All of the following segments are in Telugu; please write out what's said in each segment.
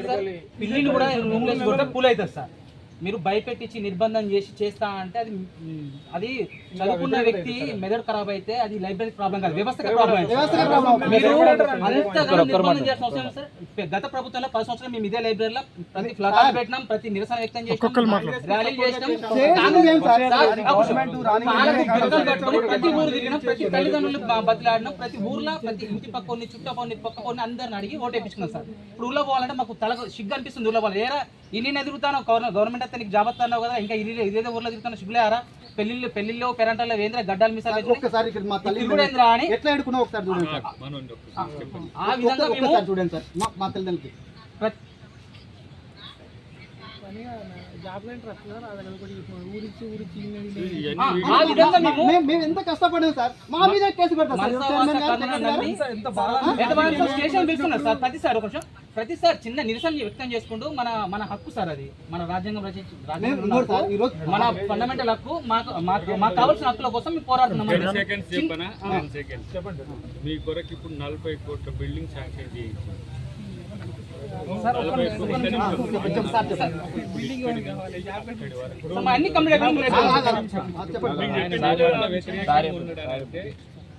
సార్ పిల్లిని కూడా రూమ్లో కొడితే పూల్ అవుతుంది సార్. మీరు భయపెట్టించి నిర్బంధం చేసి చేస్తా అంటే అది చదువుకున్న వ్యక్తి మెదడు ఖరాబ్ అయితే అది లైబ్రరీ ప్రాబ్లం కాదు, వ్యవస్థ ప్రాబ్లం. నిర్బంధం చేసిన అవసరం సార్. గత ప్రభుత్వంలో 10 సంవత్సరాలు మేము ఇదే లైబ్రరీలో ప్రతి ఫ్లకార్డు పెట్టినాం, ప్రతి నిరసన వ్యక్తం చేసినాం, ర్యాలీలు చేసినాం, ప్రతి ఊరు తిరిగినాం, ప్రతి తల్లిదండ్రులు బతిలాడినాం, ప్రతి ఊర్లో ప్రతి ఇంటి పక్కని చుట్టపని పక్కని అందరిని అడిగి ఓటు వేయించుకున్నాం సార్. ఇప్పుడు ఊళ్ళో పోవాలంటే మాకు తల సిగ్గు అనిపిస్తుంది. ఊళ్ళో పోవాలి ఏరా ఇన్ని ఎదుగుతాను గవర్నమెంట్ అయితే నీకు జాబ్ వస్తున్నావు కదా, ఇంకా ఇదేదో ఊర్లో తిరుగుతాను సిగ్గులేరా, పెళ్లిళ్ళు పెరంటాల్లో వేంద్ర గడ్డాలు మిస్ అని ఆ విధంగా చూడండి సార్. మా తల్లిదండ్రులకి మేము ఎంత కష్టపడాం సార్, మా మీద కేసు పెడతాం సార్. ప్రతిసారి చిన్న నిరసన వ్యక్తం చేసుకుంటూ మన హక్కు సార్, అది మన రాజ్యాంగం మన ఫండమెంటల్ హక్కు. మాకు కావాల్సిన హక్కుల కోసం మేము పోరాడుతున్నాం. మీ కొరకు ఇప్పుడు 40 కోట్ల బిల్డింగ్ శాంక్షన్ చేయించాం.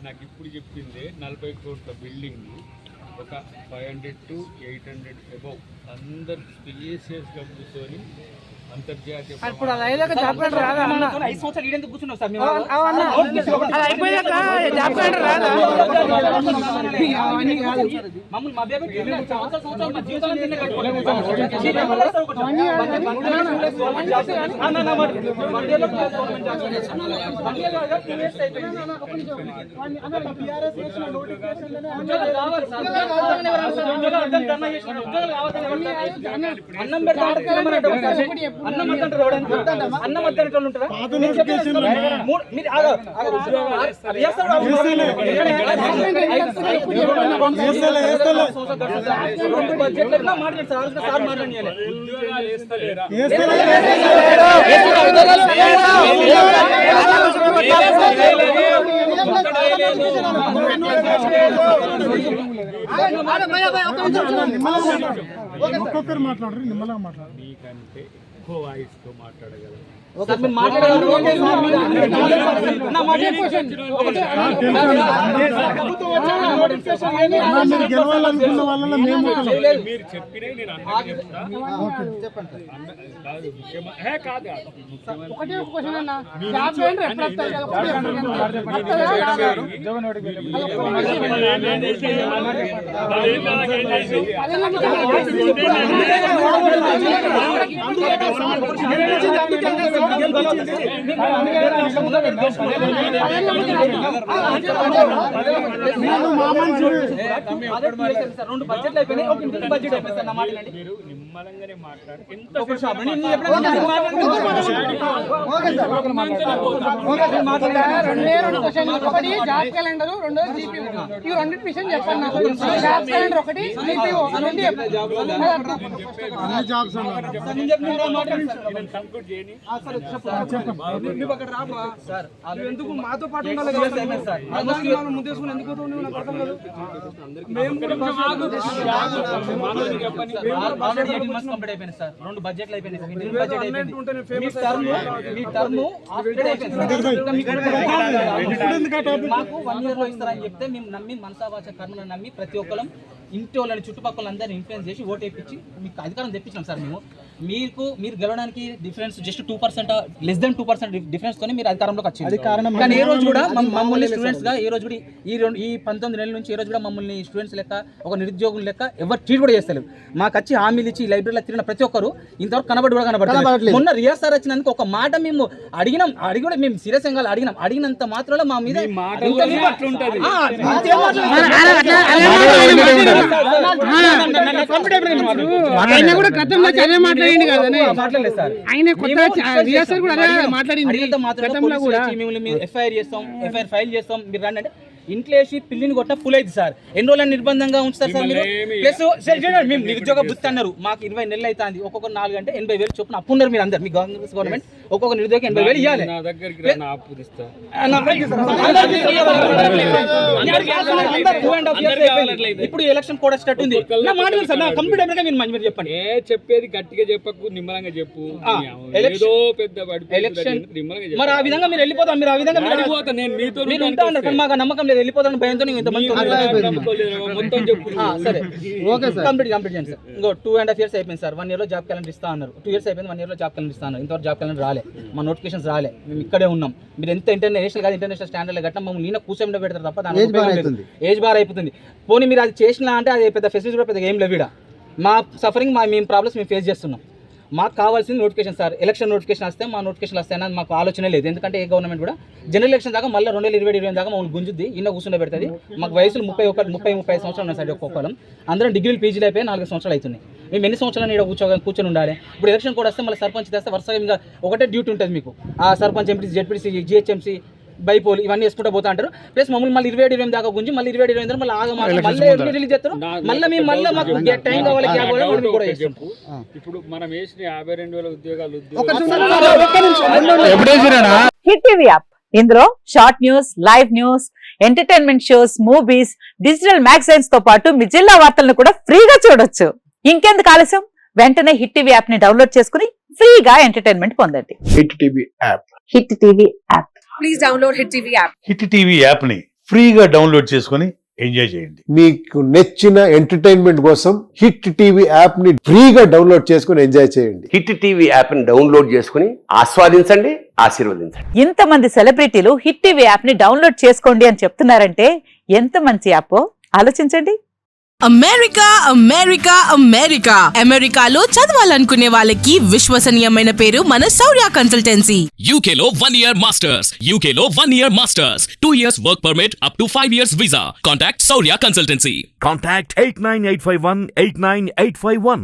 నాకు ఇప్పుడు చెప్పింది 40 కోట్ల బిల్డింగ్ ఒక 500 to 800 అబౌవ్ అందరు స్పేసియస్గా కూర్చొని అంతర్జాతీయ అన్నం పెడతా అన్నం ఒక్కొక్కరు మాట్లాడరు, నిమ్మలంగా మాట్లాడరు. మీకంటే ఎక్కువ వాయిస్ తో మాట్లాడగలరు. గెలవాలనుకున్న వాళ్ళ మేము మీరు చెప్పినవి నేను మీరు నిమ్మలంగానే మాట్లాడు. ఒకటి జాబ్ క్యాలెండర్, రెండోది జీపీ. ఈ రెండింటి విషయం చెప్పండి నాకు. జాబ్ క్యాలెండర్ ఒకటి, జీపీఓ రెండు ఎందుకు మాతో పాటు ముందేసుకుని ఎందుకు అయిపోయింది సార్. 2 బడ్జెట్లు అయిపోయినాయి. 1 year లో ఇస్తారని చెప్తే మేము నమ్మి మనసావాచ కర్మను నమ్మి ప్రతి ఒక్కరం ఇంటి వాళ్ళని చుట్టుపక్కల అందరినీ ఇన్ఫ్లుయెన్స్ చేసి ఓటు వేయించి మీకు అధికారం తెప్పించాం సార్. మీరు గెలవడానికి difference just 2%, less than 2% difference తోనే మీరు అధికారంలోకి వచ్చింది. కానీ ఏ రోజు కూడా మమ్మల్ని స్టూడెంట్స్ గా, ఏ రోజు కూడా ఈ 19 నెలల నుంచి ఏ రోజు కూడా మమ్మల్ని స్టూడెంట్స్ లెక్క, ఒక నిరుద్యోగుల లెక్క ఎవరు ట్రీట్ కూడా చేస్తలేరు. మాకు వచ్చి హామీలు ఇచ్చి లైబ్రరీలో తిరిగిన ప్రతి ఒక్కరు ఇంతవరకు కనబడలేదు. మొన్న రియాజ్ సార్ వచ్చినందుకు ఒక మాట మేము అడిగినాం, కూడా మేము సీరియస్ గా అడిగినంత మాత్రంలో మా మీద ఆయన కూడా గతంలో చదివే మాట్లాడింది కదా, ఆయన కొత్త రియాసర్ కూడా మాట్లాడింది. గతంలో కూడా ఎఫ్ఐఆర్ ఫైల్ చేస్తాం మీరు రండి అంటే ఇంట్లో వేసి పిల్లిని కొట్టిన పులైంది సార్. ఎన్ని రోజులు నిర్బంధంగా ఉంచుతారు సార్ మీరు? ప్లస్ మేము నిరుద్యోగ బుద్ధి అన్నారు, మాకు 20 నెలలు అవుతుంది, ఒక్కొక్క 4 అంటే 80,000 చొప్పున అప్పు ఉన్నారు మీరు అందరు. మీ గవర్నమెంట్ ఒక్కొక్క నిరుద్యోగం 80,000 ఇవ్వాలి. నా దగ్గరికి రా, నా అప్పు తీస్తా. ఇప్పుడు ఎలక్షన్ కూడా స్టార్ట్ ఉంది. నా మాట విను సార్, నా కంప్లీట్ అయిపోయాక మీరు చెప్పండి. చెప్పేది గట్టిగా చెప్పకు, నిమ్మలంగా చెప్పు. ఏదో పెద్ద ఎలక్షన్ మరి ఆ విధంగా మీరు వెళ్ళిపోతాం. మీరు ఆ విధంగా నేను మీతో మీరు ఉంటా ఉన్నారు, కానీ మాకు నమ్మకం లేదు. వెళ్ళిపోతాను భయంతో ఇంతమంది మొత్తం చెప్పు. సరే కంప్లీట్ చేయండి సార్. ఇంకో 2.5 years అయిపోయింది సార్. 1 year లో జాబ్ క్యాలెండర్ ఇస్తా అన్నారు. 2 years అయిపోయింది, 1 year లో జాబ్ క్యాలెండర్ ఇస్తా అన్నారు. ఇంతవరకు జాబ్ క్యాలెండర్ రాలే, మా నోటిఫికేషన్స్ రాలే. మేము ఇక్కడే ఉన్నాం. మీరు ఎంత ఇంటర్నేషనల్ కాదు, ఇంటర్నేషనల్ స్టాండర్డ్ కట్టినా మమ్మల్ని నేను కూర్చొని పెడతారు తప్ప దాని ఏజ్ బార్ అయిపోతుంది. పోనీ మీరు అది చేసినా అంటే అది పెద్ద ఫెసిలిటీ కూడా పెద్దగా ఏం లేవు. మా సఫరింగ్ మేము ప్రాబ్లమ్స్ మేము ఫేస్ చేస్తున్నాం. మాకు కావాల్సింది నోటిఫికేషన్ సార్. ఎలక్షన్ నోటిఫికేషన్ వస్తే మా నోటిఫికేషన్ వస్తాయని మాకు ఆలోచన లేదు. ఎందుకంటే ఏ గవర్నమెంట్ కూడా జనరల్ ఎలక్షన్ దాకా మళ్ళీ 2020 దాకా మమ్మల్ని గుంజుద్ది, ఇన్న కూర్చుండే పెడుతుంది. మాకు వయసులు 30-35 సంవత్సరాలు ఉన్నాయి సార్ ఒక్కొక్కరం. అందరం డిగ్రీలు పీజీలు అయిపోయి 4 సంవత్సరాలు అవుతున్నాయి. మేము ఎన్ని సంవత్సరాలు ఇక్కడ కూర్చొని ఉండాలి? ఇప్పుడు ఎలక్షన్ కూడా వస్తే మళ్ళీ సర్పంచ్ తెస్తే వరుసగా ఇంకా ఒకటే డ్యూటీ ఉంటుంది మీకు. ఆ sarpanch, MPC, ZPC, GHMC, bypoll ఇవన్నీ వేసుకుంటూ పోతా అంటారు. ప్లస్ మమ్మల్ని మళ్ళీ 27 దాకా గుంజి మళ్ళీ 27 మళ్ళీ మళ్ళీ రిలీజ్ చేస్తారు. మళ్ళీ మేము మళ్ళీ మాకు టైం కావాలి, గ్యాప్ కావాలి కూడా చెప్పు. ఇప్పుడు మనం వేసిన 52,000 ఉద్యోగాలు హిట్ టీవీ యాప్, ఇందులో short news, live news, entertainment shows, movies, digital magazines తో పాటు మీ జిల్లా వార్తలను కూడా ఫ్రీగా చూడొచ్చు. ఇంకెందుకు ఆలస్యం, వెంటనే హిట్ టీవీ యాప్ ని డౌన్లోడ్ చేసుకుని ఫ్రీగా ఎంటర్టైన్మెంట్ పొందండి. Hit TV app. Hit TV app. Please download hit TV app. Hit TV app ని ఫ్రీగా డౌన్లోడ్ చేసుకుని ఎంజాయ్ చేయండి. మీకు నచ్చిన ఎంటర్టైన్మెంట్ కోసం హిట్ టీవీ యాప్ ని ఫ్రీగా డౌన్లోడ్ చేసుకుని ఎంజాయ్ చేయండి. హిట్ టీవీ యాప్ ని డౌన్లోడ్ చేసుకుని ఆస్వాదించండి, ఆశీర్వదించండి. ఇంతమంది సెలబ్రిటీలు హిట్ టీవీ యాప్ ని డౌన్లోడ్ చేసుకోండి అని చెప్తున్నారంటే ఎంత మంచి యాప్ ఆలోచించండి. అమెరికా అమెరికా అమెరికా అమెరికాలో చదవాలనుకునే వాళ్ళకి విశ్వసనీయమైన పేరు మన శౌర్య కన్సల్టెన్సీ. UK లో 1 year masters, UK లో 1 year masters, 2 years work permit up to 5 years visa. Contact Shaurya Consultancy. Contact 89851 89851.